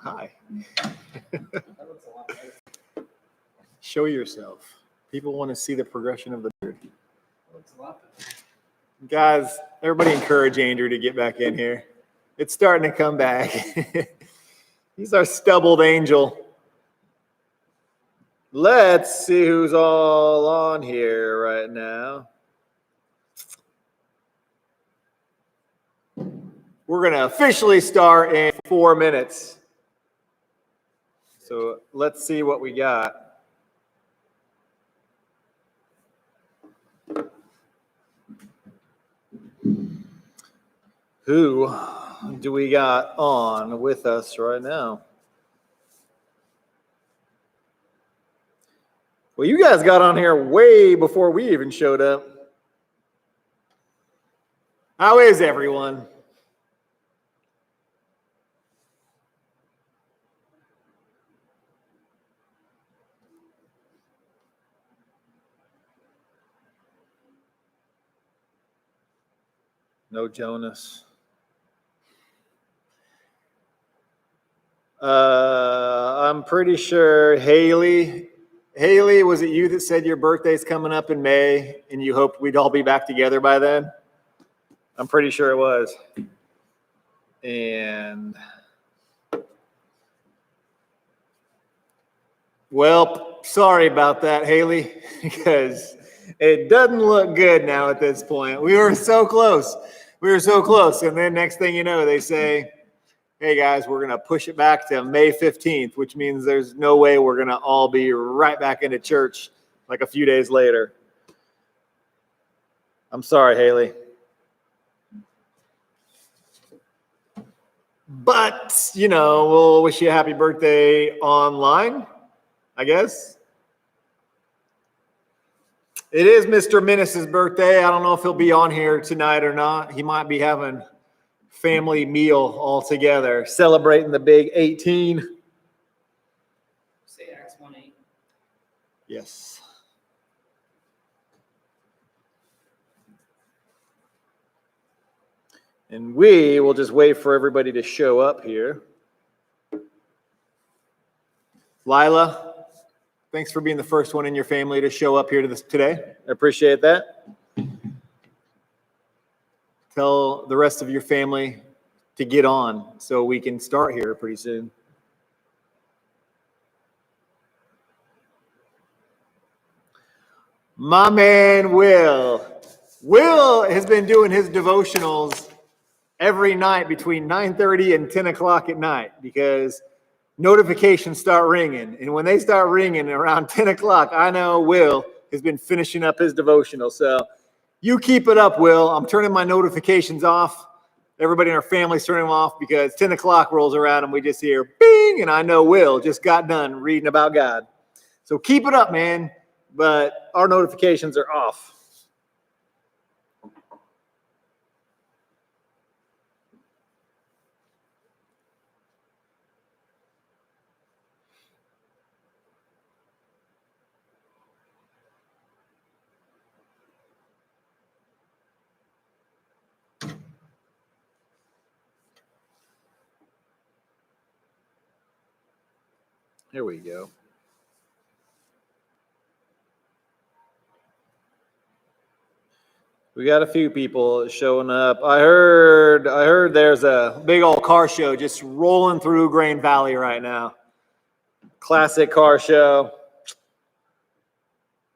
hi. Show yourself. People want to see the progression of the beard. Guys, everybody encourage Andrew to get back in here. It's starting to come back. He's our stubbled angel. Let's see who's all on here right now. We're going to officially start in 4 minutes. So let's see what we got. Who do we got on with us right now? Well, you guys got on here way before we even showed up. How is everyone? No Jonas. I'm pretty sure Haley, was it you that said your birthday's coming up in May and you hoped we'd all be back together by then? I'm pretty sure it was. And well, sorry about that, Haley, because it doesn't look good now at this point. We were so close. And then next thing you know, they say, hey guys, we're going to push it back to May 15th, which means there's no way we're going to all be right back into church like a few days later. I'm sorry, Haley. But, we'll wish you a happy birthday online, I guess. It is Mr. Minnis's birthday. I don't know if he'll be on here tonight or not. He might be having family meal all together, celebrating the big 18. Say Acts 1:8. Yes. And we will just wait for everybody to show up here. Lila, thanks for being the first one in your family to show up here today. I appreciate that. Tell the rest of your family to get on so we can start here pretty soon. My man, Will. Will has been doing his devotionals every night between 9:30 and 10 o'clock at night because notifications start ringing. And when they start ringing around 10 o'clock, I know Will has been finishing up his devotional. So you keep it up, Will. I'm turning my notifications off. Everybody in our family's turning them off because 10 o'clock rolls around and we just hear bing, and I know Will just got done reading about God. So keep it up, man. But our notifications are off. There we go. We got a few people showing up. I heard there's a big old car show just rolling through Grain Valley right now. Classic car show.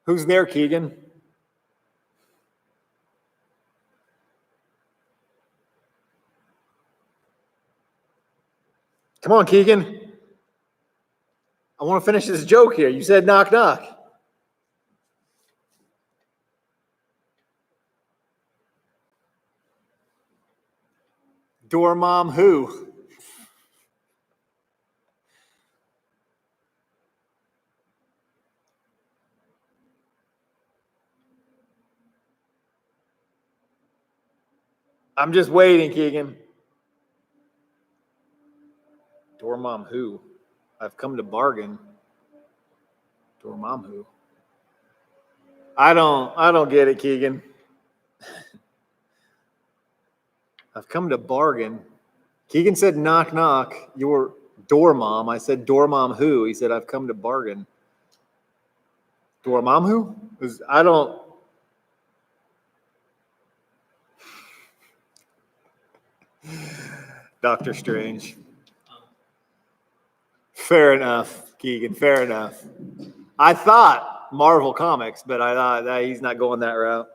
Who's there, Keegan? Come on, Keegan. I want to finish this joke here. You said knock, knock. Door mom who? I'm just waiting, Keegan. Door mom who? I've come to bargain. Door mom who? I don't get it, Keegan. I've come to bargain. Keegan said knock knock. Dormom. I said, Dormom who? He said, I've come to bargain. Dormom who? I don't. Doctor Strange. Fair enough, Keegan. Fair enough. I thought Marvel Comics, but I thought that he's not going that route.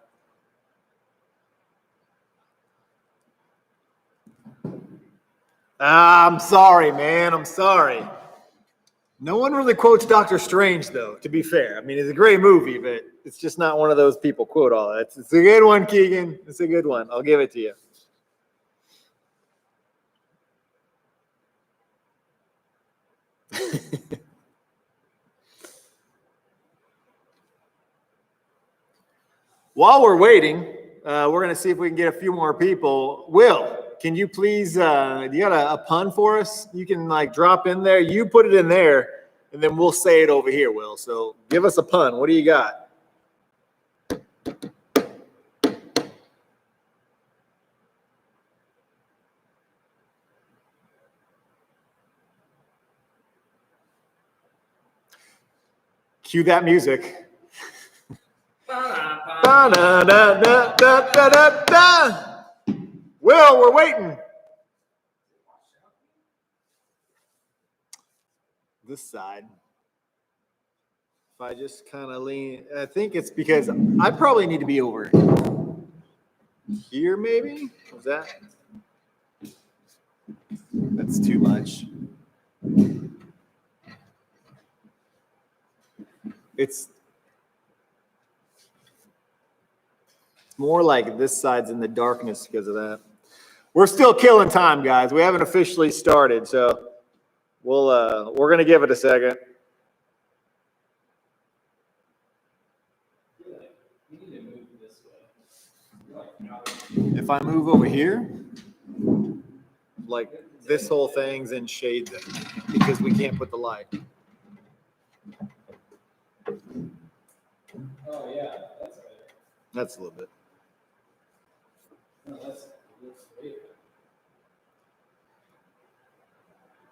I'm sorry, man. I'm sorry. No one really quotes Doctor Strange, though, to be fair. I mean, it's a great movie, but it's just not one of those people quote all that. It's a good one, Keegan. It's a good one. I'll give it to you. While we're waiting, we're going to see if we can get a few more people. Will, can you please, you got a pun for us? You can like drop in there. You put it in there, and then we'll say it over here, Will. So give us a pun. What do you got? Cue that music. Will, we're waiting. This side. If I just kind of lean, I think it's because I probably need to be over here, maybe? Is that? That's too much. It's more like this side's in the darkness because of that. We're still killing time, guys. We haven't officially started, so we're gonna give it a second. If I move over here, like this whole thing's in shade then, because we can't put the light. Oh, yeah, that's better. That's a little bit. No, that's way better.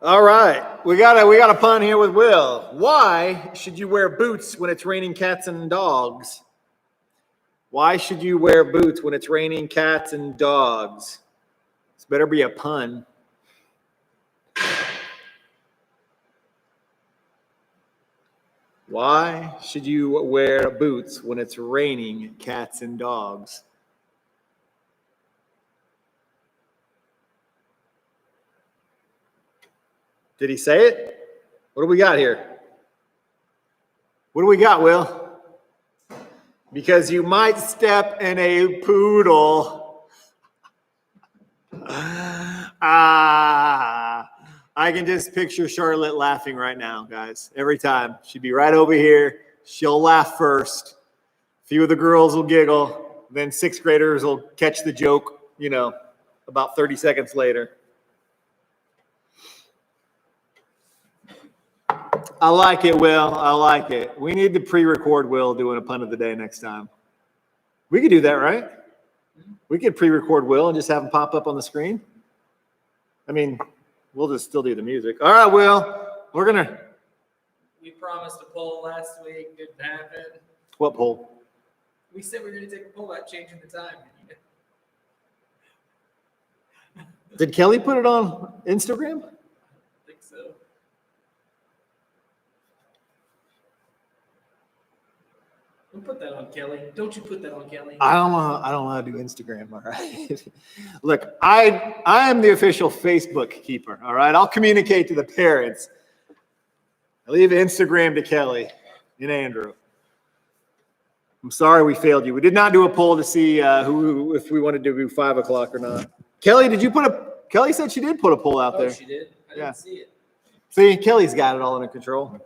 All right, we got a pun here with Will. Why should you wear boots when it's raining cats and dogs? Why should you wear boots when it's raining cats and dogs? This better be a pun. Why should you wear boots when it's raining cats and dogs? Did he say it? What do we got here? What do we got, Will? Because you might step in a poodle. I can just picture Charlotte laughing right now, guys. Every time. She'd be right over here. She'll laugh first. A few of the girls will giggle. Then sixth graders will catch the joke, about 30 seconds later. I like it, Will. I like it. We need to pre-record Will doing a pun of the day next time. We could do that, right? We could pre-record Will and just have him pop up on the screen. I mean, we'll just still do the music. All right, Will. We're going to... We promised a poll last week. Didn't happen. What poll? We said we were going to take a poll about changing the time. Did Kelly put it on Instagram? I think so. Don't put that on Kelly. Don't you put that on Kelly. I don't know how to do Instagram, all right? Look, I am the official Facebook keeper, all right? I'll communicate to the parents. I leave Instagram to Kelly and Andrew. I'm sorry we failed you. We did not do a poll to see if we wanted to do 5 o'clock or not. Kelly, Kelly said she did put a poll out there. Oh, she did? I didn't see it. See, Kelly's got it all under control.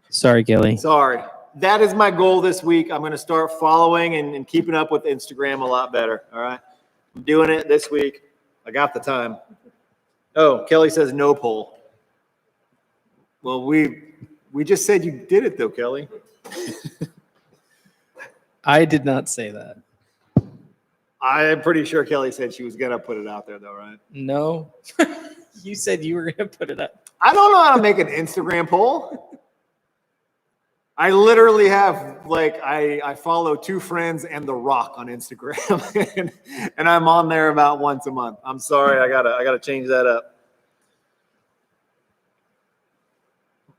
Sorry, Kelly. Sorry. That is my goal this week. I'm going to start following and keeping up with Instagram a lot better. All right. I'm doing it this week. I got the time. Oh, Kelly says no poll. Well, we just said you did it though, Kelly. I did not say that. I'm pretty sure Kelly said she was going to put it out there though, right? No. You said you were going to put it up. I don't know how to make an Instagram poll. I literally have I follow 2 friends and The Rock on Instagram, and I'm on there about once a month. I'm sorry, I gotta change that up.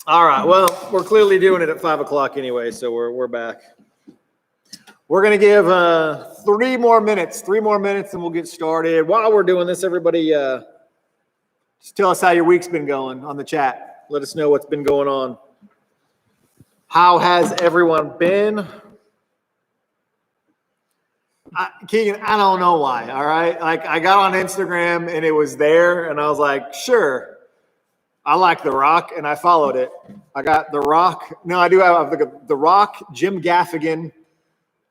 All right, well, we're clearly doing it at 5 o'clock anyway, so we're back. We're gonna give 3 more minutes, and we'll get started. While we're doing this, everybody, just tell us how your week's been going on the chat. Let us know what's been going on. How has everyone been? Keegan, I don't know why, all right? Like, I got on Instagram and it was there, and I was like, sure, I like The Rock, and I followed it. I got The Rock. No, I do have The Rock, Jim Gaffigan,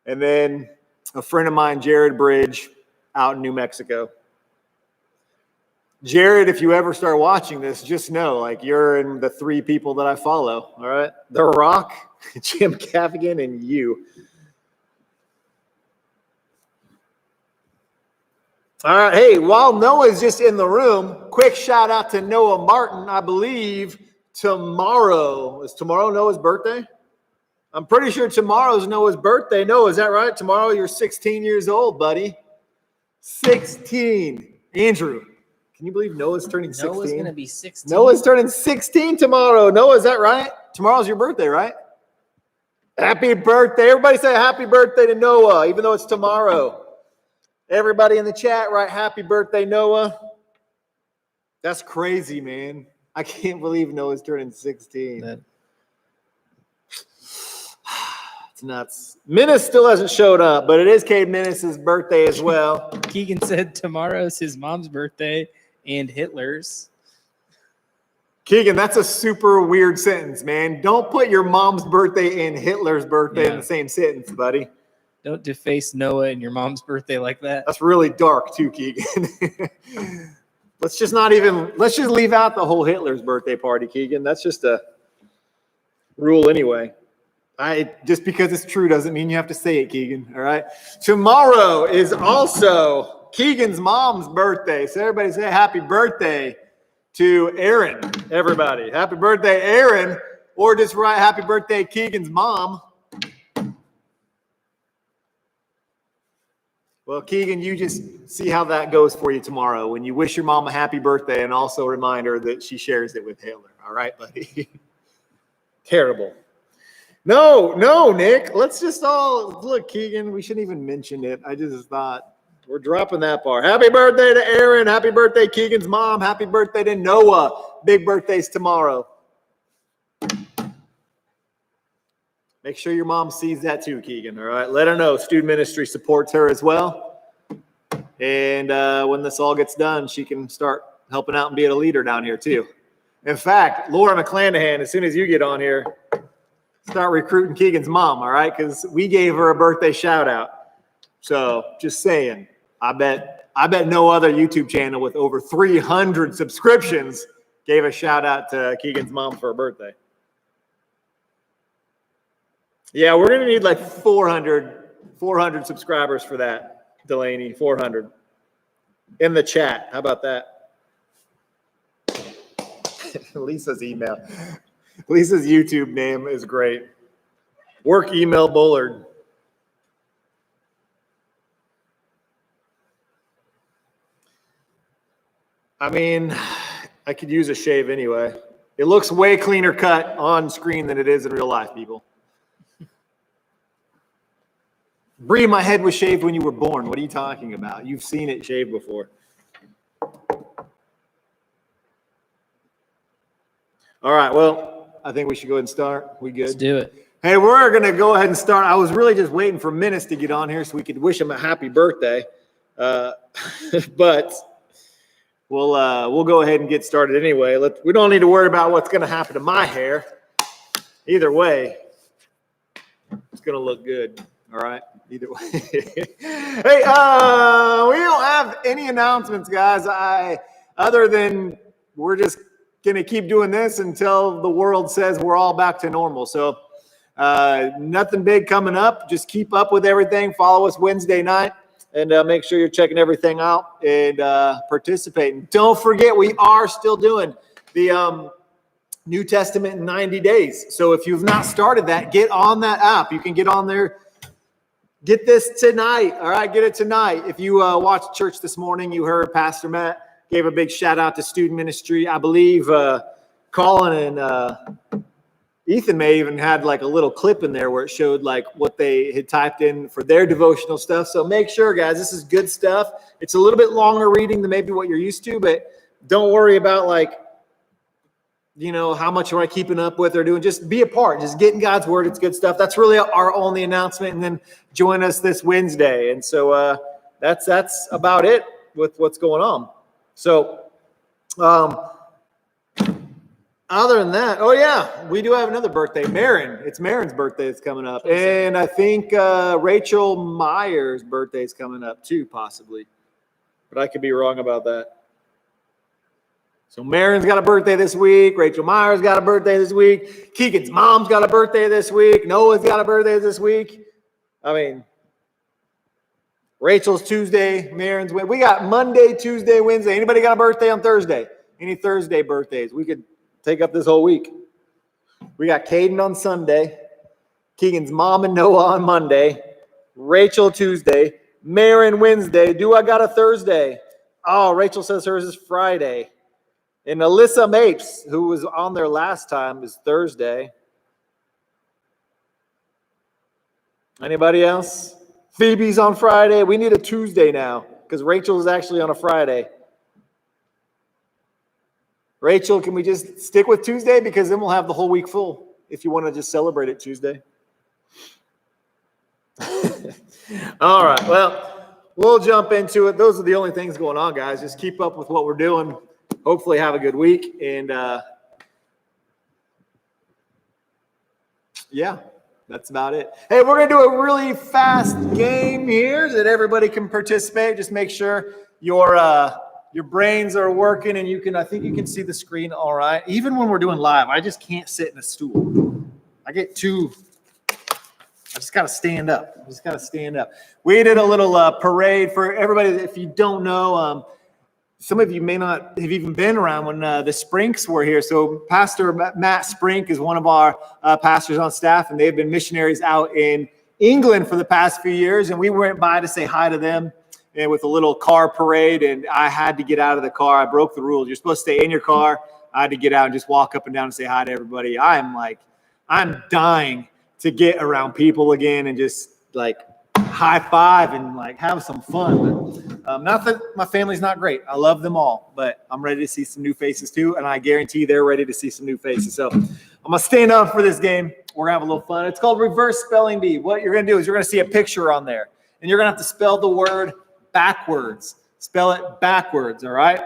and then a friend of mine, Jared Bridge, out in New Mexico. Jared, if you ever start watching this, just know, like, you're in the 3 people that I follow, all right? The Rock, Jim Gaffigan, and you. All right, hey, while Noah's just in the room, quick shout out to Noah Martin. I believe tomorrow, is tomorrow Noah's birthday? I'm pretty sure tomorrow's Noah's birthday. Noah, is that right? Tomorrow you're 16 years old, buddy. 16. Andrew. Can you believe Noah's turning 16? Noah's going to be 16. Noah's turning 16 tomorrow. Noah, is that right? Tomorrow's your birthday, right? Happy birthday. Everybody say happy birthday to Noah, even though it's tomorrow. Everybody in the chat, write happy birthday, Noah. That's crazy, man. I can't believe Noah's turning 16. It's nuts. Menace still hasn't showed up, but it is Cade Menace's birthday as well. Keegan said tomorrow's his mom's birthday and Hitler's. Keegan, that's a super weird sentence, man. Don't put your mom's birthday and Hitler's birthday in the same sentence, buddy. Don't deface Noah and your mom's birthday like that. That's really dark too, Keegan. Let's just leave out the whole Hitler's birthday party, Keegan. That's just a rule anyway. Just because it's true doesn't mean you have to say it, Keegan. All right. Tomorrow is also Keegan's mom's birthday. So everybody say happy birthday to Erin. Everybody. Happy birthday, Erin. Or just write happy birthday, Keegan's mom. Well, Keegan, you just see how that goes for you tomorrow when you wish your mom a happy birthday and also remind her that she shares it with Hitler. All right, buddy? Terrible. No, Nick. Let's just all look, Keegan. We shouldn't even mention it. I just thought we're dropping that part. Happy birthday to Erin. Happy birthday, Keegan's mom. Happy birthday to Noah. Big birthdays tomorrow. Make sure your mom sees that too, Keegan. All right. Let her know student ministry supports her as well. And when this all gets done, she can start helping out and being a leader down here too. In fact, Laura McClanahan, as soon as you get on here, start recruiting Keegan's mom, all right? Because we gave her a birthday shout out. So just saying, I bet no other YouTube channel with over 300 subscriptions gave a shout out to Keegan's mom for her birthday. Yeah, we're gonna need like 400 subscribers for that, Delaney. 400 in the chat. How about that? Lisa's email. Lisa's YouTube name is great. Work email Bullard. I mean, I could use a shave anyway. It looks way cleaner cut on screen than it is in real life, people. Bree, my head was shaved when you were born. What are you talking about? You've seen it shaved before. All right, well, I think we should go ahead and start. We good? Let's do it. Hey, we're going to go ahead and start. I was really just waiting for Menace to get on here so we could wish him a happy birthday. But we'll go ahead and get started anyway. We don't need to worry about what's going to happen to my hair. Either way, it's going to look good. All right. Either way. Hey, we don't have any announcements, guys. Other than we're just going to keep doing this until the world says we're all back to normal. So nothing big coming up. Just keep up with everything. Follow us Wednesday night. and make sure you're checking everything out and participating. Don't forget, we are still doing the New Testament in 90 days. So if you've not started that, get on that app. You can get on there. Get this tonight. All right, get it tonight. If you watched church this morning, you heard Pastor Matt gave a big shout out to student ministry. I believe Colin and Ethan may even had like a little clip in there where it showed like what they had typed in for their devotional stuff. So make sure, guys, this is good stuff. It's a little bit longer reading than maybe what you're used to, but don't worry about like, you know, how much am I keeping up with or doing? Just be a part. Just get in God's word. It's good stuff. That's really our only announcement. And then join us this Wednesday. And so that's about it with what's going on. So other than that, oh yeah, we do have another birthday. Marin. It's Marin's birthday that's coming up. And I think Rachel Meyer's birthday is coming up too, possibly. But I could be wrong about that. So Marin's got a birthday this week. Rachel Meyer's got a birthday this week. Keegan's mom's got a birthday this week. Noah's got a birthday this week. I mean, Rachel's Tuesday, Marin's Wednesday. We got Monday, Tuesday, Wednesday. Anybody got a birthday on Thursday? Any Thursday birthdays? We could take up this whole week. We got Caden on Sunday. Keegan's mom and Noah on Monday. Rachel Tuesday. Marin Wednesday. Do I got a Thursday? Oh, Rachel says hers is Friday. And Alyssa Mapes, who was on there last time, is Thursday. Anybody else? Phoebe's on Friday. We need a Tuesday now because Rachel is actually on a Friday. Rachel, can we just stick with Tuesday? Because then we'll have the whole week full if you want to just celebrate it Tuesday. All right. Well, we'll jump into it. Those are the only things going on, guys. Just keep up with what we're doing. Hopefully have a good week. And yeah, that's about it. Hey, we're going to do a really fast game here so that everybody can participate. Just make sure your brains are working and I think you can see the screen all right. Even when we're doing live, I just can't sit in a stool. I just got to stand up. We did a little parade for everybody. If you don't know, some of you may not have even been around when the Sprinks were here. So Pastor Matt Sprink is one of our pastors on staff, and they've been missionaries out in England for the past few years. And we went by to say hi to them and with a little car parade, and I had to get out of the car. I broke the rules. You're supposed to stay in your car. I had to get out and just walk up and down and say hi to everybody. I'm dying to get around people again and just like high five and like have some fun. Not that my family's not great. I love them all, but I'm ready to see some new faces too. And I guarantee they're ready to see some new faces. So I'm going to stand up for this game. We're going to have a little fun. It's called reverse spelling bee. What you're going to do is you're going to see a picture on there and you're going to have to spell the word backwards. Spell it backwards. All right.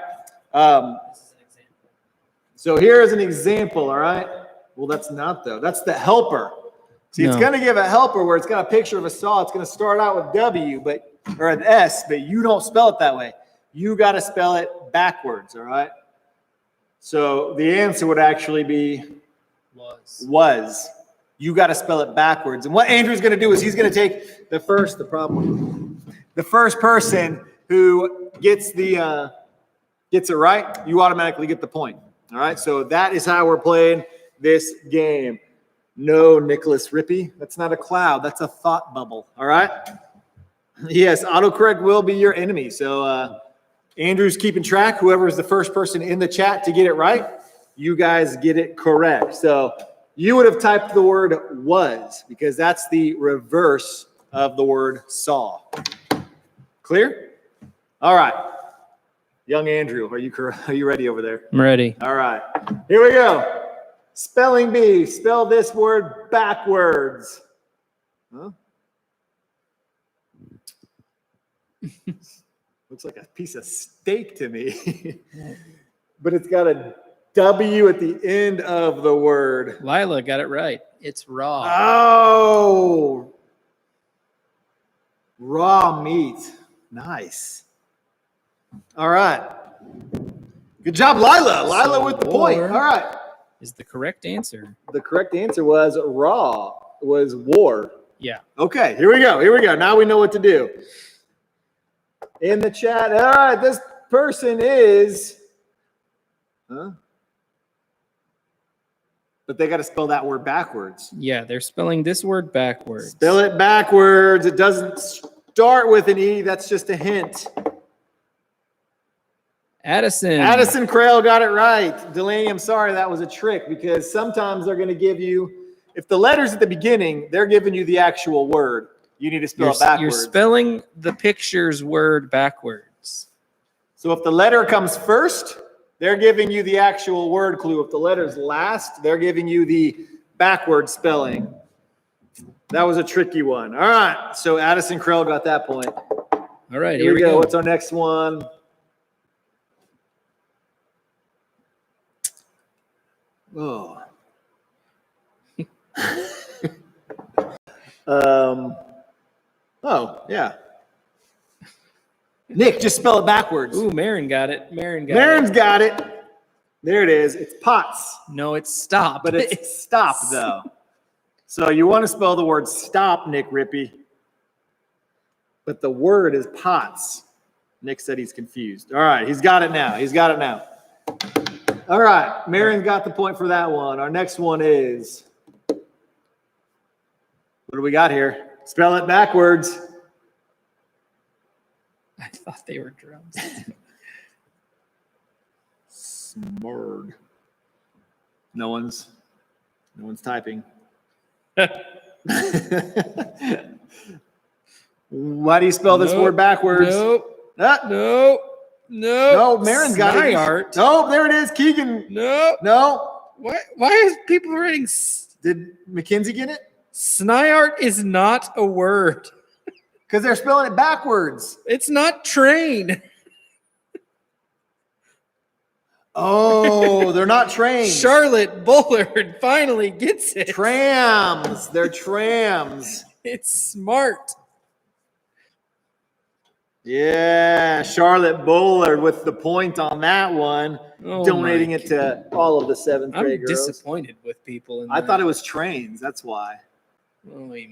So here is an example. All right. Well, that's not though. That's the helper. See, It's going to give a helper where it's got a picture of a saw. It's going to start out with W, or an S, but you don't spell it that way. You got to spell it backwards, all right? So the answer would actually be was. You got to spell it backwards. And what Andrew's going to do is he's going to take the first person who gets it right, you automatically get the point, all right? So that is how we're playing this game. No, Nicholas Rippey. That's not a cloud. That's a thought bubble. All right? Yes, autocorrect will be your enemy. So Andrew's keeping track. Whoever is the first person in the chat to get it right, you guys get it correct. So you would have typed the word was because that's the reverse of the word saw. Clear? All right. Young Andrew, are you ready over there? I'm ready. All right. Here we go. Spelling bee. Spell this word backwards. Huh? Looks like a piece of steak to me. But it's got a W at the end of the word. Lila got it right. It's raw. Oh. Raw meat. Nice. All right. Good job, Lila. Lila with the point. All right. Is the correct answer. The correct answer was raw, was war. Yeah. Okay, here we go. Now we know what to do. in the chat. All right, this person is, huh? But they got to spell that word backwards. Yeah, they're spelling this word backwards. Spell it backwards. It doesn't start with an E. That's just a hint. Addison Crail got it right. Delaney, I'm sorry that was a trick because sometimes they're going to give you, if the letter's at the beginning, they're giving you the actual word. You need to spell it backwards. You're spelling the picture's word backwards. So if the letter comes first, they're giving you the actual word clue. If the letter's last, they're giving you the backward spelling. That was a tricky one. All right. So Addison Krell got that point. All right, Here we go. What's our next one? Oh. Oh, yeah. Nick, just spell it backwards. Ooh, Marin got it. Marin's got it. There it is. It's pots. No, it's stop. But it's stop, though. So you want to spell the word stop, Nick Rippey. But the word is pots. Nick said he's confused. All right, he's got it now. All right, Marin's got the point for that one. Our next one is, what do we got here? Spell it backwards. I thought they were drums. Smurg. No one's typing. Why do you spell this word backwards? Nope. Ah. No, Marin's got it. Art. No, there it is. Keegan. No. Why is people writing? Did Mackenzie get it? Snyart is not a word. Because they're spelling it backwards. It's not train. Oh, they're not trains. Charlotte Bullard finally gets it. Trams. They're trams. It's smart. Yeah, Charlotte Bullard with the point on that one, donating it to all of the seventh grade girls. I'm disappointed with people. I thought it was trains. That's why. Oh my.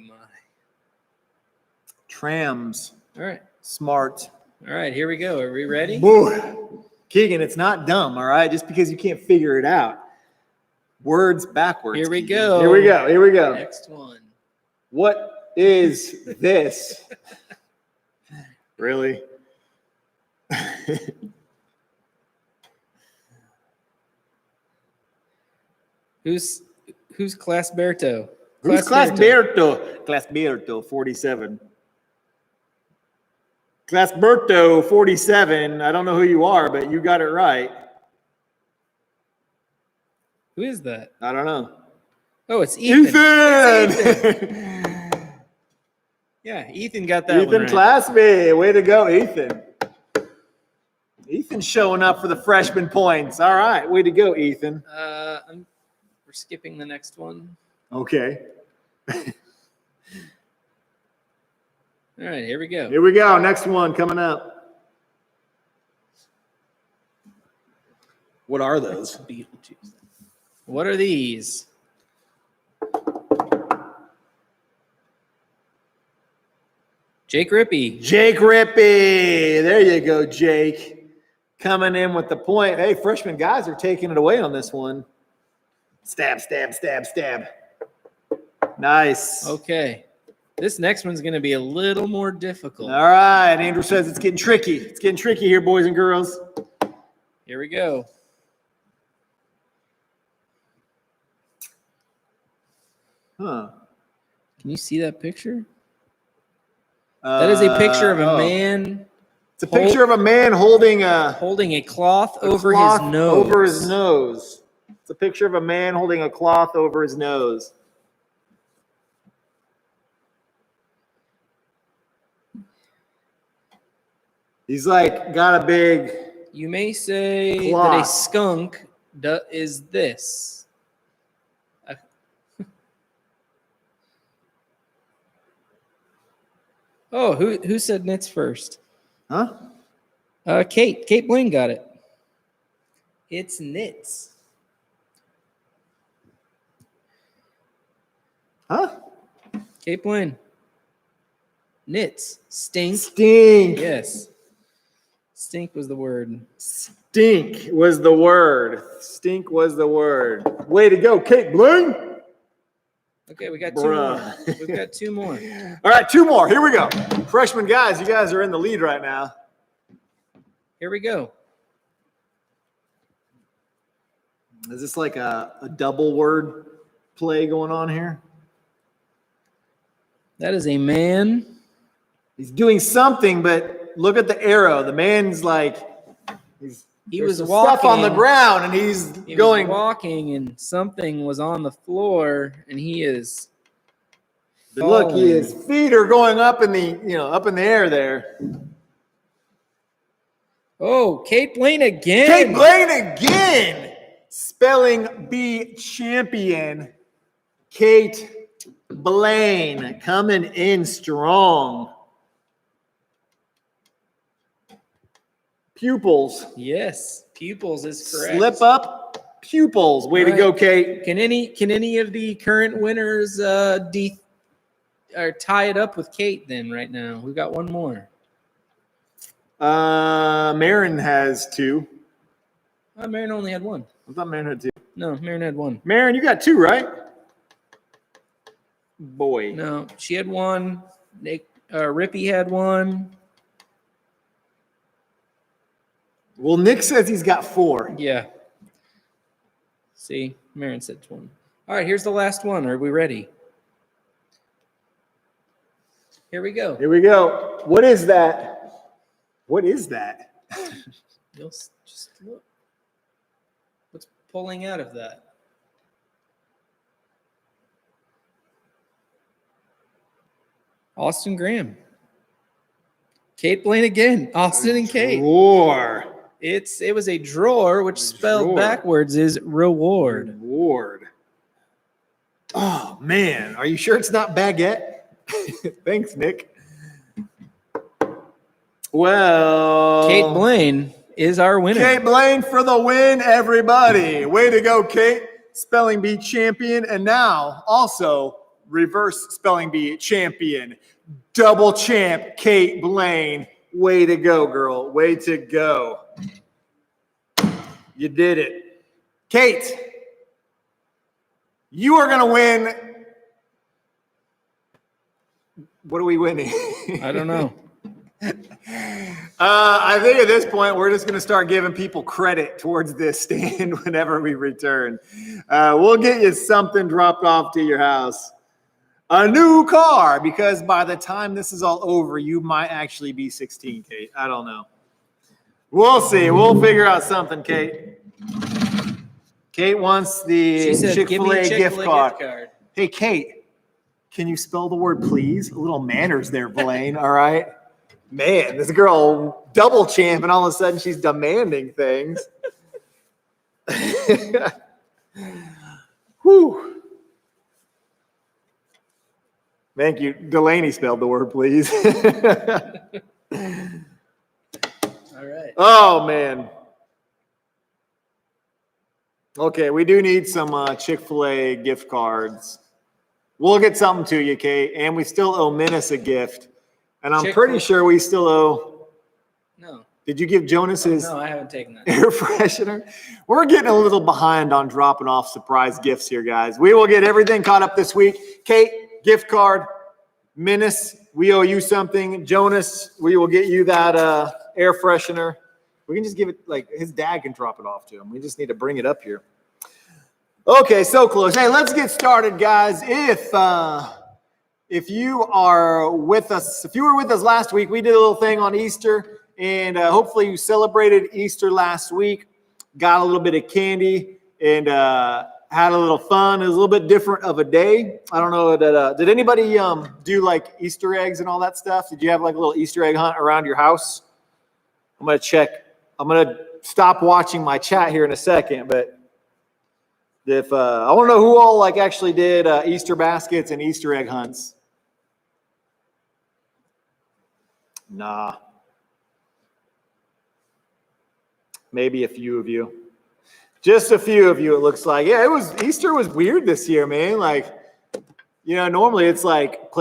Trams. All right. Smart. All right, here we go. Are we ready? Boo. Keegan, it's not dumb, all right? Just because you can't figure it out. Words backwards. Here we Keegan. go. Here we go. Next one. What is this? Really? Who's Class Berto? Who's Class Berto? Class Berto, 47. Class Berto, 47. I don't know who you are, but you got it right. Who is that? I don't know. Oh, it's Ethan. Ethan! Yeah, Ethan got that one right. Class B. Way to go, Ethan. Ethan's showing up for the freshman points. All right, way to go, Ethan. We're skipping the next one. Okay. All right, here we go. Here we go. Next one coming up. What are those? Beetlejuice. What are these? Jake Rippey. Jake Rippey. There you go, Jake. Coming in with the point. Hey, freshman guys are taking it away on this one. Stab, stab, stab, stab. Nice. Okay. This next one's going to be a little more difficult. All right. Andrew says it's getting tricky. It's getting tricky here, boys and girls. Here we go. Huh. Can you see that picture? That is a picture of a man. It's a picture of a man holding a cloth over his nose. Over his nose. It's a picture of a man holding a cloth over his nose. He's like got a big. You may say cloth. that a skunk is this. Oh, who said knits first? Huh? Kate Blaine got it. It's knits. Huh? Kate Blaine. Knits. Stink. Stink. Yes. Stink was the word. Stink was the word. Stink was the word. Way to go, Kate Blaine. Okay, we got 2 more. Bruh. We've got 2 more. All right, 2 more. Here we go. Freshman guys, you guys are in the lead right now. Here we go. Is this like a double word play going on here? That is a man. He's doing something, but look at the arrow. The man's like, He there's was some walking. stuff on the ground, and he's going. Was walking, and something was on the floor, and he is. Look, falling. his feet are going up in the air there. Oh, Kate Blaine again. Kate Blaine again. Spelling bee champion. Kate Blaine coming in strong. Pupils. Yes, pupils is correct. Slip up pupils. Way to go, Kate. Can any of the current winners or tie it up with Kate then right now? We've got 1 more. Marin has 2. Marin only had 1. I thought Marin had 2. No, Marin had 1. Marin, you got 2, right? Boy. No, she had 1. Rippy had 1. Well, Nick says he's got 4. Yeah. See, Marin said 1. All right, here's the last one. Are we ready? Here we go. Here we go. What is that? What is that? You'll just look. What's pulling out of that? Austin Graham. Kate Blaine again. Austin and Kate. War. It was a drawer, which spelled drawer. backwards is reward. Reward. Oh, man. Are you sure it's not baguette? Thanks, Nick. Well. Kate Blaine is our winner. Kate Blaine for the win, everybody. Way to go, Kate. Spelling bee champion. And now also reverse spelling bee champion. Double champ, Kate Blaine. Way to go, girl. Way to go. You did it. Kate, you are going to win. What are we winning? I don't know. I think at this point, we're just going to start giving people credit towards this stand whenever we return. We'll get you something dropped off to your house. A new car, because by the time this is all over, you might actually be 16, Kate. I don't know. We'll see. We'll figure out something, Kate. Kate wants the She said, "Give me a Chick-fil-A gift Chick-fil-A card. Hey, Kate, can you spell the word please? A little manners there, Blaine, all right? Man, this girl double champ, and all of a sudden she's demanding things. Whew. Thank you. Delaney spelled the word please. All right. Oh, man. Okay, we do need some Chick-fil-A gift cards. We'll get something to you, Kate, and we still owe Menace a gift. And I'm pretty sure we still owe. No. Did you give Jonas his No, I haven't taken that. air freshener? We're getting a little behind on dropping off surprise gifts here, guys. We will get everything caught up this week. Kate, gift card. Menace, we owe you something. Jonas, we will get you that air freshener. We can just give it, like, his dad can drop it off to him. We just need to bring it up here. Okay, so close. Hey, let's get started, guys. If you are with us, if you were with us last week, we did a little thing on Easter, and hopefully you celebrated Easter last week, got a little bit of candy, and had a little fun. It was a little bit different of a day. I don't know. Did anybody do like Easter eggs and all that stuff? Did you have like a little Easter egg hunt around your house? I'm going to check. I'm going to stop watching my chat here in a second, but if I want to know who all like actually did Easter baskets and Easter egg hunts. Nah. Maybe a few of you. Just a few of you, it looks like. Yeah, Easter was weird this year, man. Like, you know, normally it's like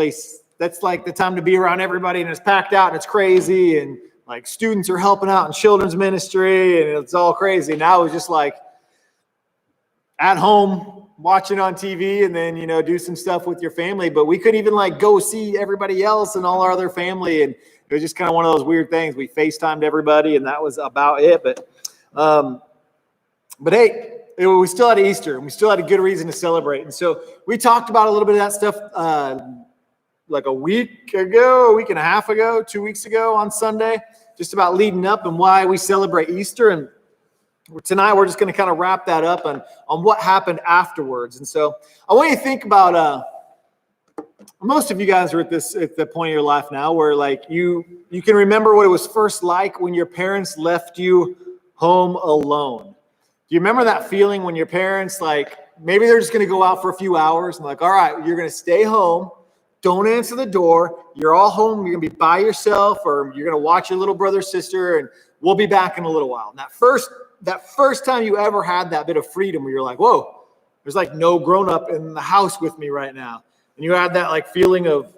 that's like the time to be around everybody and it's packed out and it's crazy and like students are helping out in children's ministry and it's all crazy. Now it was just like at home watching on TV and then, do some stuff with your family. But we couldn't even like go see everybody else and all our other family. And it was just kind of one of those weird things. We FaceTimed everybody and that was about it. But hey, we still had Easter and we still had a good reason to celebrate. And so we talked about a little bit of that stuff like a week and a half ago, 2 weeks ago on Sunday, just about leading up and why we celebrate Easter. And tonight we're just going to kind of wrap that up on what happened afterwards. And so I want you to think about most of you guys are at the point of your life now where like you can remember what it was first like when your parents left you home alone. Do you remember that feeling when your parents, like, maybe they're just going to go out for a few hours and like, all right, you're going to stay home. Don't answer the door. You're all home. You're going to be by yourself or you're going to watch your little brother, sister, and we'll be back in a little while. And that first time you ever had that bit of freedom where you're like, whoa, there's like no grown-up in the house with me right now. And you had that like feeling of,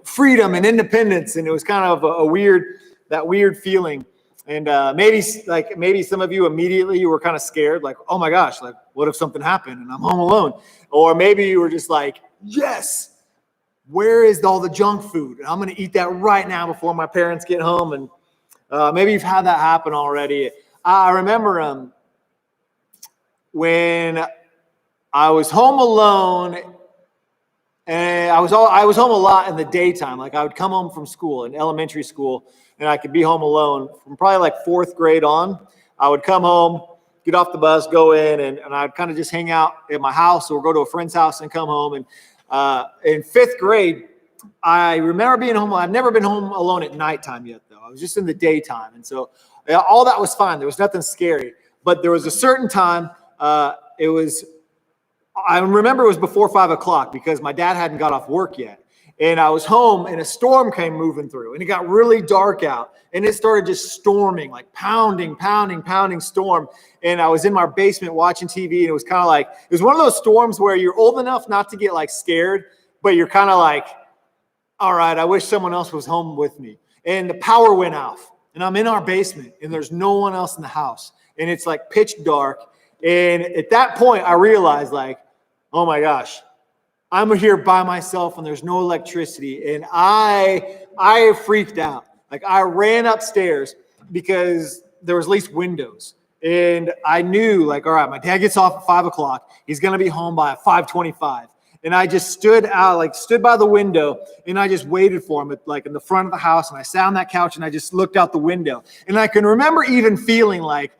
freedom and independence. And it was kind of a weird feeling. And maybe some of you immediately you were kind of scared, like, oh my gosh, like what if something happened and I'm home alone? Or maybe you were just like, yes, where is all the junk food? I'm going to eat that right now before my parents get home. And maybe you've had that happen already. I remember when I was home alone, and I was home a lot in the daytime. Like I would come home from school, in elementary school, and I could be home alone from probably like fourth grade on. I would come home, get off the bus, go in, and I'd kind of just hang out at my house or go to a friend's house and come home. And in fifth grade, I remember being home. I've never been home alone at nighttime yet, though. I was just in the daytime. And so all that was fine. There was nothing scary. But there was a certain time, I remember it was before 5 o'clock because my dad hadn't got off work yet. And I was home and a storm came moving through and it got really dark out and it started just storming, like pounding storm. And I was in my basement watching TV and it was kind of like, it was one of those storms where you're old enough not to get like scared, but you're kind of like, all right, I wish someone else was home with me. And the power went off and I'm in our basement and there's no one else in the house and it's like pitch dark. And at that point I realized like, oh my gosh, I'm here by myself and there's no electricity. And I freaked out. Like I ran upstairs because there was at least windows. And I knew like, all right, my dad gets off at 5 o'clock. He's going to be home by 5:25. And I just stood by the window and I just waited for him like in the front of the house. And I sat on that couch and I just looked out the window. And I can remember even feeling like,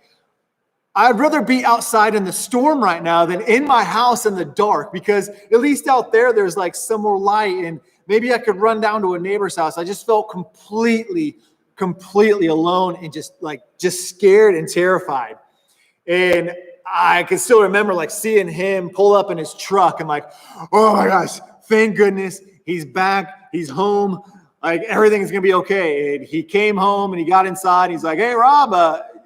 I'd rather be outside in the storm right now than in my house in the dark because at least out there's like some more light and maybe I could run down to a neighbor's house. I just felt completely alone and just scared and terrified. And I can still remember like seeing him pull up in his truck and like, oh my gosh, thank goodness he's back. He's home. Like everything's going to be okay. And he came home and he got inside. He's like, hey, Rob,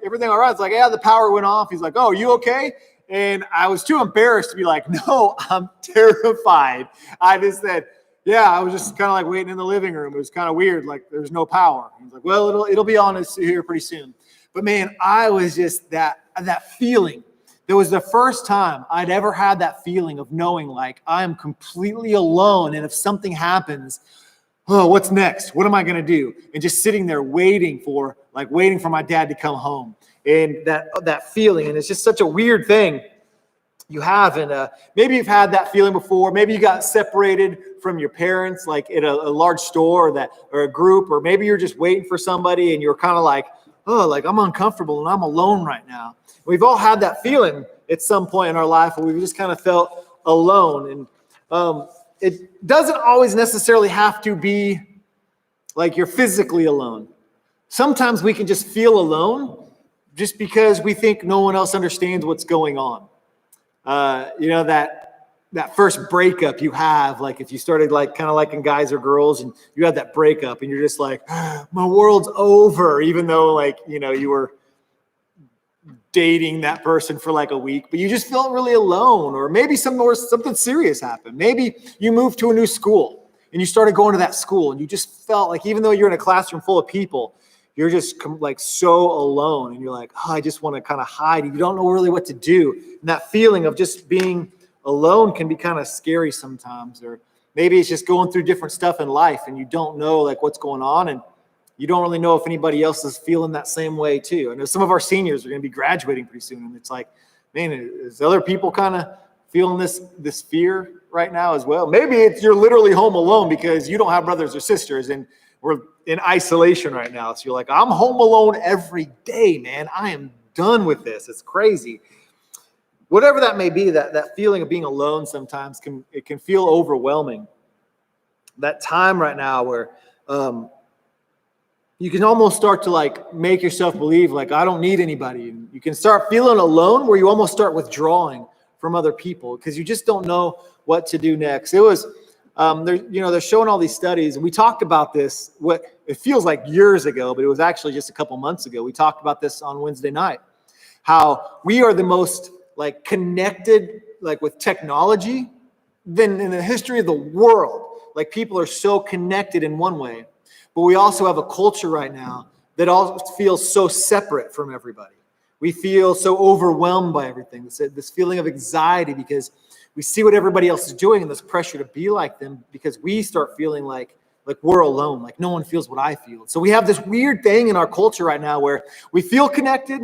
everything all right? It's like, yeah, the power went off. He's like, oh, you okay? And I was too embarrassed to be like, no, I'm terrified. I just said, yeah, I was just kind of like waiting in the living room. It was kind of weird. Like there's no power. He's like, well, it'll be on us here pretty soon. But man, I was just that feeling. It was the first time I'd ever had that feeling of knowing like I am completely alone. And if something happens, oh, what's next? What am I going to do? And just sitting there waiting for my dad to come home. And that feeling. And it's just such a weird thing you have. And maybe you've had that feeling before. Maybe you got separated from your parents, like at a large store or a group, or maybe you're just waiting for somebody and you're kind of like, oh, like I'm uncomfortable and I'm alone right now. We've all had that feeling at some point in our life where we've just kind of felt alone. And it doesn't always necessarily have to be like you're physically alone. Sometimes we can just feel alone just because we think no one else understands what's going on. That first breakup you have, like if you started like kind of liking guys or girls and you had that breakup and you're just like, my world's over, even though like, you were dating that person for like a week, but you just felt really alone. Or maybe something serious happened. Maybe you moved to a new school and you started going to that school and you just felt like, even though you're in a classroom full of people, you're just like so alone, and you're like, oh, I just want to kind of hide. You don't know really what to do. And that feeling of just being alone can be kind of scary sometimes. Or maybe it's just going through different stuff in life and you don't know like what's going on, and you don't really know if anybody else is feeling that same way too. I know some of our seniors are going to be graduating pretty soon, and it's like, man, is other people kind of feeling this fear right now as well? Maybe you're literally home alone because you don't have brothers or sisters, and we're in isolation right now. So you're like, I'm home alone every day, man. I am done with this. It's crazy. Whatever that may be, that feeling of being alone sometimes can feel overwhelming. That time right now where you can almost start to like make yourself believe like, I don't need anybody. And you can start feeling alone where you almost start withdrawing from other people because you just don't know what to do next. It was, they're showing all these studies, and we talked about this, what it feels like years ago, but it was actually just a couple months ago. We talked about this on Wednesday night, how we are the most like connected, like with technology than in the history of the world. Like people are so connected in one way, but we also have a culture right now that all feels so separate from everybody. We feel so overwhelmed by everything. This feeling of anxiety because we see what everybody else is doing and this pressure to be like them, because we start feeling like we're alone, like no one feels what I feel. So we have this weird thing in our culture right now where we feel connected,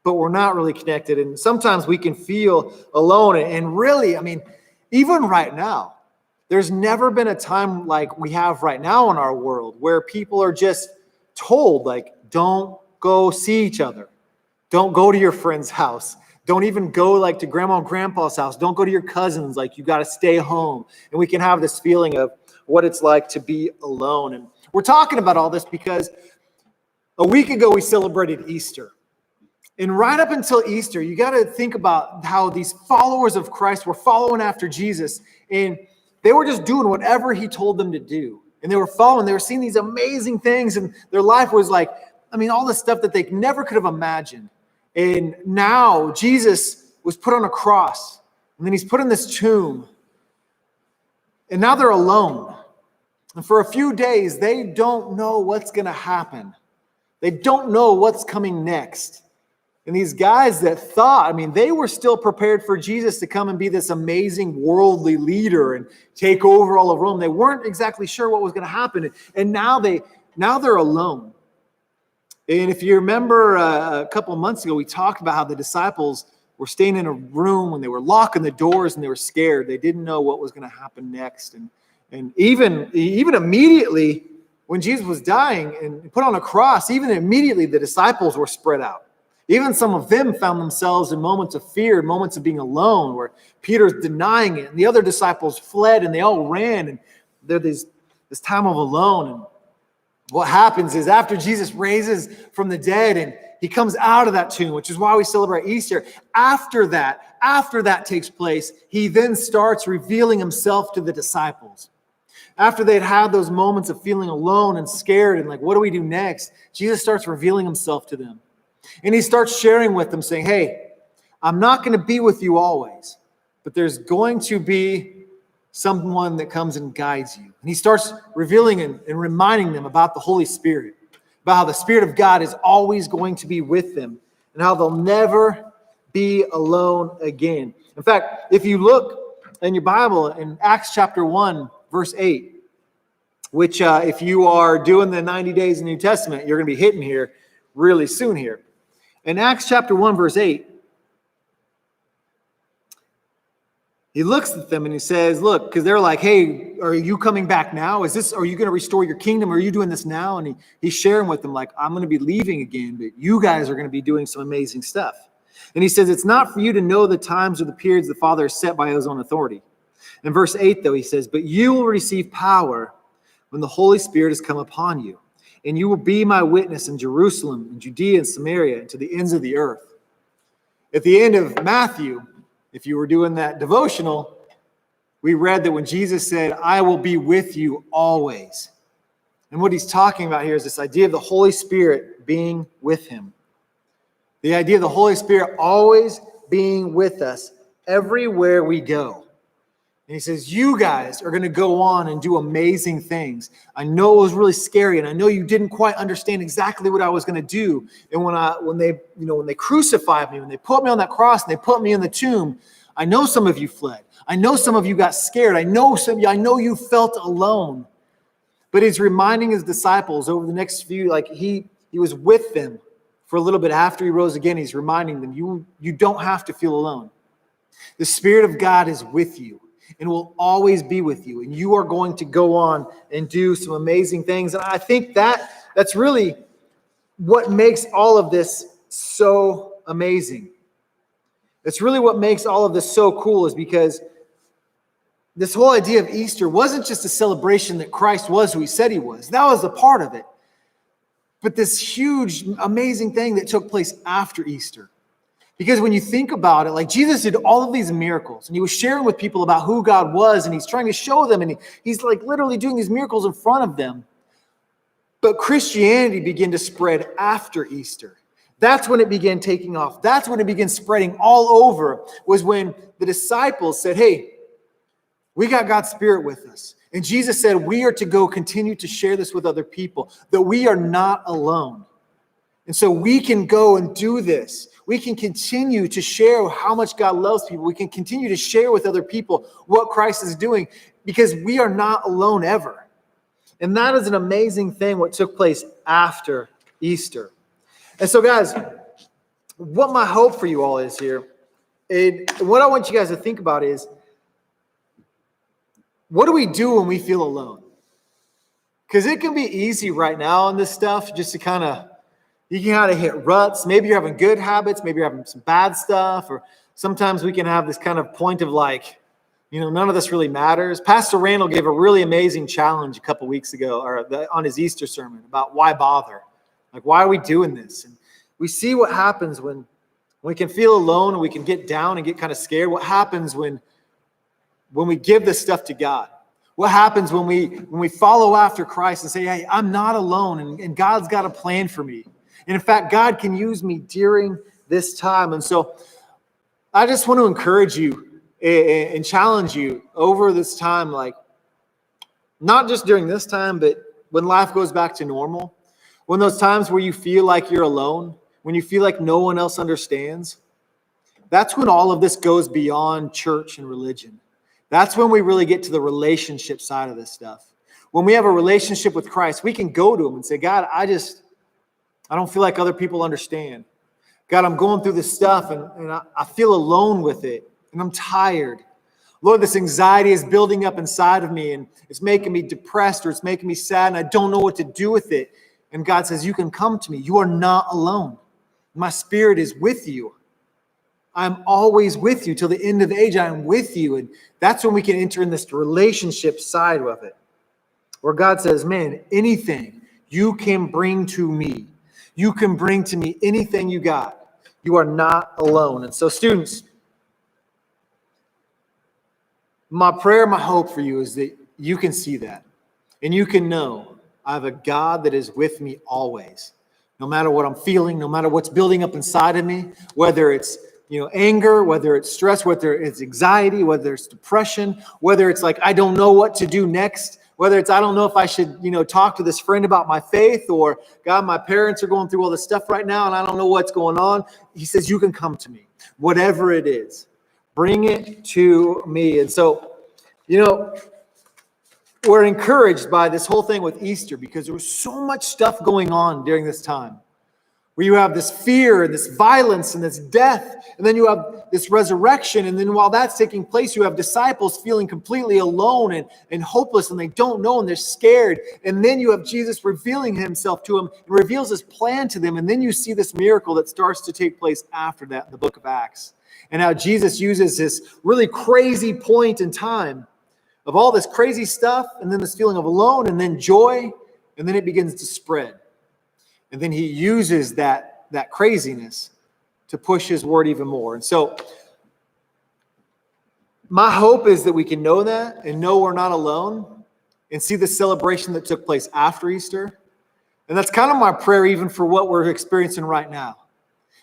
but we're not really connected. And sometimes we can feel alone. And really, I mean, even right now, there's never been a time like we have right now in our world where people are just told, like, don't go see each other. Don't go to your friend's house. Don't even go like to grandma and grandpa's house. Don't go to your cousins. Like, you got to stay home. And we can have this feeling of what it's like to be alone. And we're talking about all this because a week ago we celebrated Easter. And right up until Easter, you got to think about how these followers of Christ were following after Jesus, and they were just doing whatever he told them to do. And they were following, they were seeing these amazing things, and their life was like, I mean, all the stuff that they never could have imagined. And now Jesus was put on a cross, and then he's put in this tomb, and now they're alone. And for a few days, they don't know what's going to happen. They don't know what's coming next. And these guys that thought, I mean, they were still prepared for Jesus to come and be this amazing worldly leader and take over all of Rome. They weren't exactly sure what was going to happen. And now they're alone. And if you remember a couple of months ago, we talked about how the disciples were staying in a room when they were locking the doors and they were scared. They didn't know what was going to happen next. And even immediately when Jesus was dying and put on a cross, even immediately the disciples were spread out. Even some of them found themselves in moments of fear, moments of being alone, where Peter's denying it, and the other disciples fled, and they all ran, and there's this time of alone. And what happens is after Jesus raises from the dead, and he comes out of that tomb, which is why we celebrate Easter, after that takes place, he then starts revealing himself to the disciples. After they'd had those moments of feeling alone and scared and like, what do we do next? Jesus starts revealing himself to them. And he starts sharing with them, saying, hey, I'm not going to be with you always, but there's going to be someone that comes and guides you. And he starts revealing and reminding them about the Holy Spirit, about how the Spirit of God is always going to be with them and how they'll never be alone again. In fact, if you look in your Bible in Acts chapter 1, verse 8, which if you are doing the 90 days in the New Testament, you're going to be hitting here really soon here. In Acts chapter 1, verse 8, he looks at them and he says, look, because they're like, hey, are you coming back now? Are you going to restore your kingdom? Are you doing this now? And he's sharing with them, like, I'm going to be leaving again, but you guys are going to be doing some amazing stuff. And he says, it's not for you to know the times or the periods the Father has set by his own authority. In verse 8, though, he says, but you will receive power when the Holy Spirit has come upon you. And you will be my witness in Jerusalem, and Judea, and Samaria, and to the ends of the earth. At the end of Matthew, if you were doing that devotional, we read that when Jesus said, I will be with you always. And what he's talking about here is this idea of the Holy Spirit being with him. The idea of the Holy Spirit always being with us everywhere we go. And he says, you guys are going to go on and do amazing things. I know it was really scary, and I know you didn't quite understand exactly what I was going to do. And when they crucified me, when they put me on that cross and they put me in the tomb, I know some of you fled. I know some of you got scared. I know you felt alone. But he's reminding his disciples over the next few, like he was with them for a little bit after he rose again. He's reminding them, you don't have to feel alone. The Spirit of God is with you and will always be with you. And you are going to go on and do some amazing things. And I think that's really what makes all of this so amazing. It's really what makes all of this so cool, is because this whole idea of Easter wasn't just a celebration that Christ was who he said he was. That was a part of it. But this huge, amazing thing that took place after Easter. Because when you think about it, like Jesus did all of these miracles and he was sharing with people about who God was, and he's trying to show them, and he's like literally doing these miracles in front of them. But Christianity began to spread after Easter. That's when it began taking off. That's when it began spreading all over, was when the disciples said, hey, we got God's Spirit with us. And Jesus said we are to go continue to share this with other people, that we are not alone. And so we can go and do this. We can continue to share how much God loves people. We can continue to share with other people what Christ is doing, because we are not alone ever. And that is an amazing thing, what took place after Easter. And so, guys, what my hope for you all is here, and what I want you guys to think about is, what do we do when we feel alone? Because it can be easy right now on this stuff just to you can kind of hit ruts. Maybe you're having good habits. Maybe you're having some bad stuff. Or sometimes we can have this kind of point of like, none of this really matters. Pastor Randall gave a really amazing challenge a couple weeks ago, on his Easter sermon, about why bother? Like, why are we doing this? And we see what happens when we can feel alone and we can get down and get kind of scared. What happens when we give this stuff to God? What happens when we follow after Christ and say, hey, I'm not alone, and God's got a plan for me. And in fact, God can use me during this time. And so I just want to encourage you and challenge you over this time, like not just during this time, but when life goes back to normal, when those times where you feel like you're alone, when you feel like no one else understands, that's when all of this goes beyond church and religion. That's when we really get to the relationship side of this stuff. When we have a relationship with Christ, we can go to him and say, God, I don't feel like other people understand. God, I'm going through this stuff and I feel alone with it, and I'm tired. Lord, this anxiety is building up inside of me, and it's making me depressed, or it's making me sad, and I don't know what to do with it. And God says, you can come to me. You are not alone. My Spirit is with you. I'm always with you till the end of the age. I am with you. And that's when we can enter in this relationship side of it, where God says, man, anything you can bring to me. You can bring to me anything you got. You are not alone. And so, students, my prayer, my hope for you is that you can see that. And you can know I have a God that is with me always. No matter what I'm feeling, no matter what's building up inside of me, whether it's anger, whether it's stress, whether it's anxiety, whether it's depression, whether it's like I don't know what to do next, whether it's I don't know if I should, talk to this friend about my faith, or God, my parents are going through all this stuff right now and I don't know what's going on. He says, you can come to me. Whatever it is, bring it to me. And so, we're encouraged by this whole thing with Easter, because there was so much stuff going on during this time, where you have this fear and this violence and this death, and then you have this resurrection. And then while that's taking place, you have disciples feeling completely alone and hopeless, and they don't know, and they're scared. And then you have Jesus revealing himself to them and reveals his plan to them. And then you see this miracle that starts to take place after that in the book of Acts. And how Jesus uses this really crazy point in time of all this crazy stuff, and then this feeling of alone, and then joy, and then it begins to spread. And then he uses that craziness to push his word even more. And so my hope is that we can know that and know we're not alone, and see the celebration that took place after Easter. And that's kind of my prayer even for what we're experiencing right now.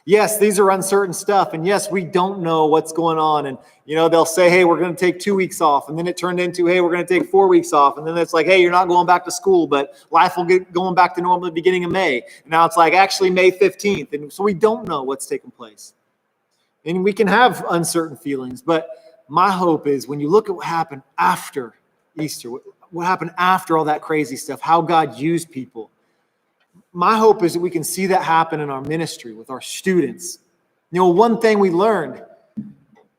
Yes, these are uncertain stuff. And yes, we don't know what's going on. And, they'll say, hey, we're going to take 2 weeks off. And then it turned into, hey, we're going to take 4 weeks off. And then it's like, hey, you're not going back to school, but life will get going back to normal at the beginning of May. And now it's like actually May 15th. And so we don't know what's taking place. And we can have uncertain feelings. But my hope is when you look at what happened after Easter, what happened after all that crazy stuff, how God used people. My hope is that we can see that happen in our ministry with our students. One thing we learned,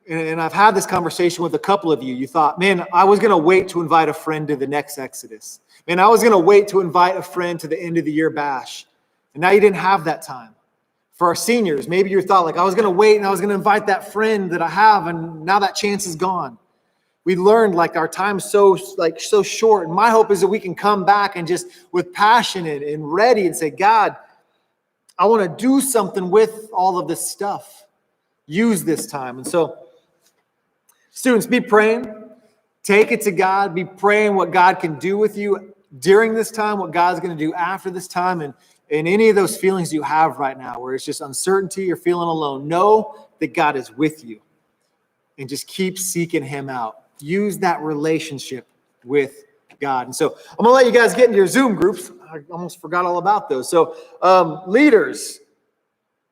and I've had this conversation with a couple of you, you thought, man, I was going to wait to invite a friend to the next Exodus. Man, I was going to wait to invite a friend to the end of the year bash. And now you didn't have that time. For our seniors, maybe you thought, like, I was going to wait and I was going to invite that friend that I have, and now that chance is gone. We learned like our time's so short. And my hope is that we can come back and just with passion and ready and say, God, I want to do something with all of this stuff. Use this time. And so students, be praying. Take it to God. Be praying what God can do with you during this time, what God's going to do after this time. And any of those feelings you have right now where it's just uncertainty, you're feeling alone, know that God is with you. And just keep seeking him out. Use that relationship with God. And so I'm going to let you guys get into your Zoom groups. I almost forgot all about those. So leaders,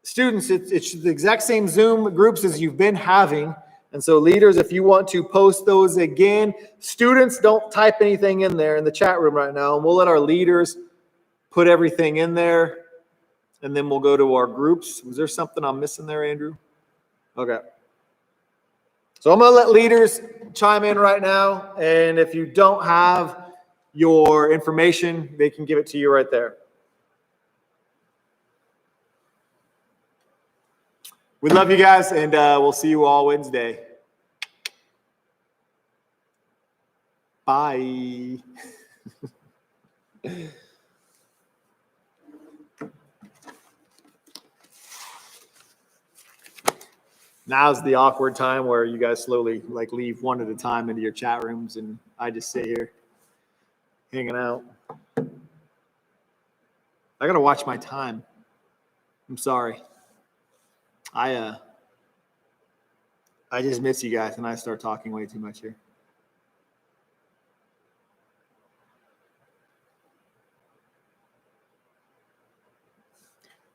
students, it's the exact same Zoom groups as you've been having. And so leaders, if you want to post those again, students, don't type anything in there in the chat room right now. And we'll let our leaders put everything in there. And then we'll go to our groups. Was there something I'm missing there, Andrew? Okay. So I'm going to let leaders chime in right now. And if you don't have your information, they can give it to you right there. We love you guys, and we'll see you all Wednesday. Bye. Now's the awkward time where you guys slowly leave one at a time into your chat rooms, and I just sit here hanging out. I gotta watch my time. I'm sorry. I just miss you guys, and I start talking way too much here.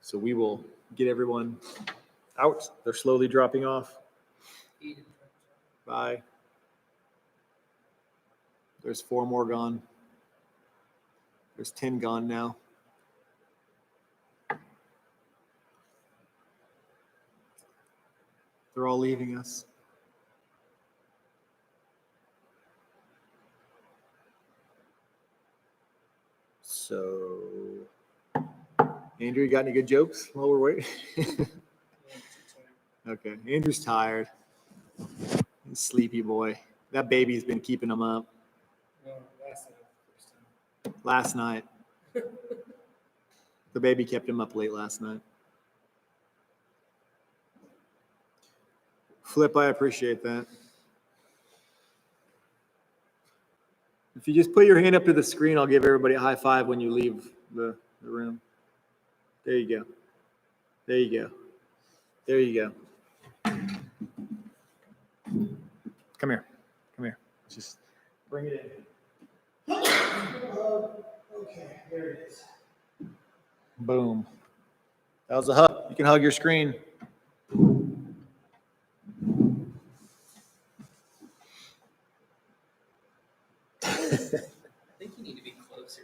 So we will get everyone out. They're slowly dropping off. Bye. There's 4 more gone. There's 10 gone now. They're all leaving us. So, Andrew, you got any good jokes while we're waiting? Okay, Andrew's tired. He's a sleepy boy. That baby's been keeping him up. No, Last night. The baby kept him up late last night. Flip, I appreciate that. If you just put your hand up to the screen, I'll give everybody a high five when you leave the room. There you go. There you go. There you go. Come here. Come here. Just bring it in. Okay, there it is. Boom. That was a hug. You can hug your screen. I think you need to be closer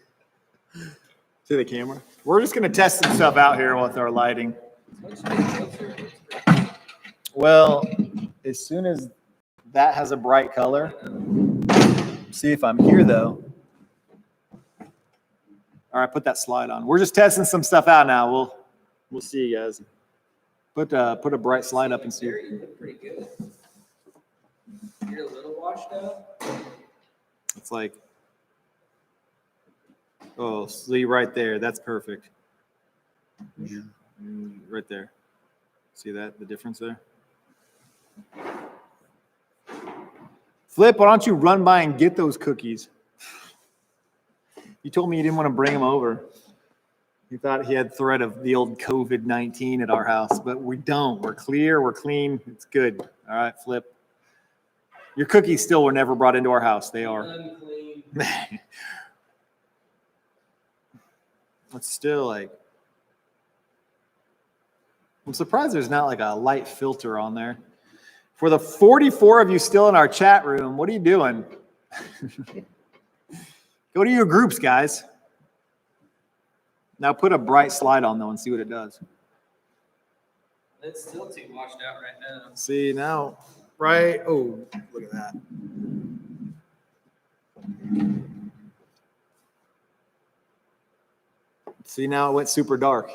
to the camera. We're just going to test some stuff out here with our lighting. Well, as soon as that has a bright color, see if I'm here though. All right, put that slide on. We're just testing some stuff out now. We'll see you guys. Put a bright slide up and see. You look pretty good. You're a little washed out. It's like, oh, see right there. That's perfect. Right there. See that? The difference there? Flip, why don't you run by and get those cookies? You told me you didn't want to bring them over. He thought he had threat of the old COVID-19 at our house, but we don't. We're clear. We're clean. It's good. All right, Flip. Your cookies still were never brought into our house. They are. Unclean. It's still like, I'm surprised there's not like a light filter on there. For the 44 of you still in our chat room, what are you doing? Go to your groups, guys. Now put a bright slide on though and see what it does. It's still too washed out right now. See now, right? Oh, look at that. See now it went super dark.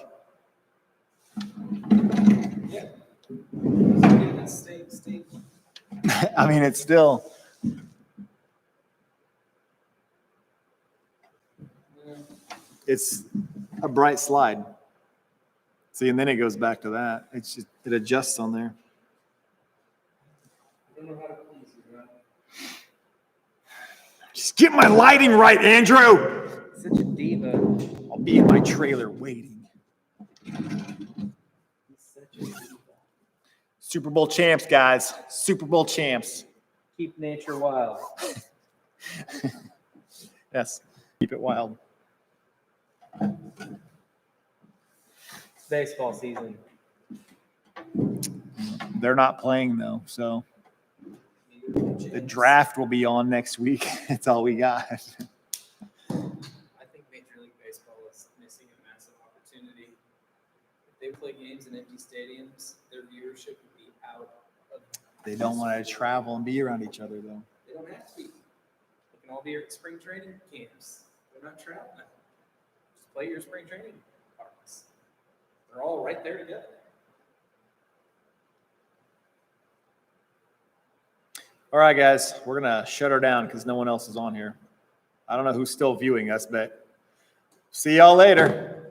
Yeah. Stay. I mean, it's still. It's a bright slide. See, and then it goes back to that. It's just, it adjusts on there. I don't know how to please you, right? Just get my lighting right, Andrew. Such a diva. I'll be in my trailer waiting. He's such a diva. Super Bowl champs, guys. Super Bowl champs. Keep nature wild. Yes, keep it wild. It's baseball season. They're not playing though, so the draft will be on next week. That's all we got. I think Major League Baseball is missing a massive opportunity. If they play games in empty stadiums, their viewership would be out of. They don't want to travel and be around each other though. They don't have to be. They can all be at spring training camps. They're not traveling. Just play your spring training parks. They're all right there together. All right, guys, we're gonna shut her down because no one else is on here. I don't know who's still viewing us, but see y'all later.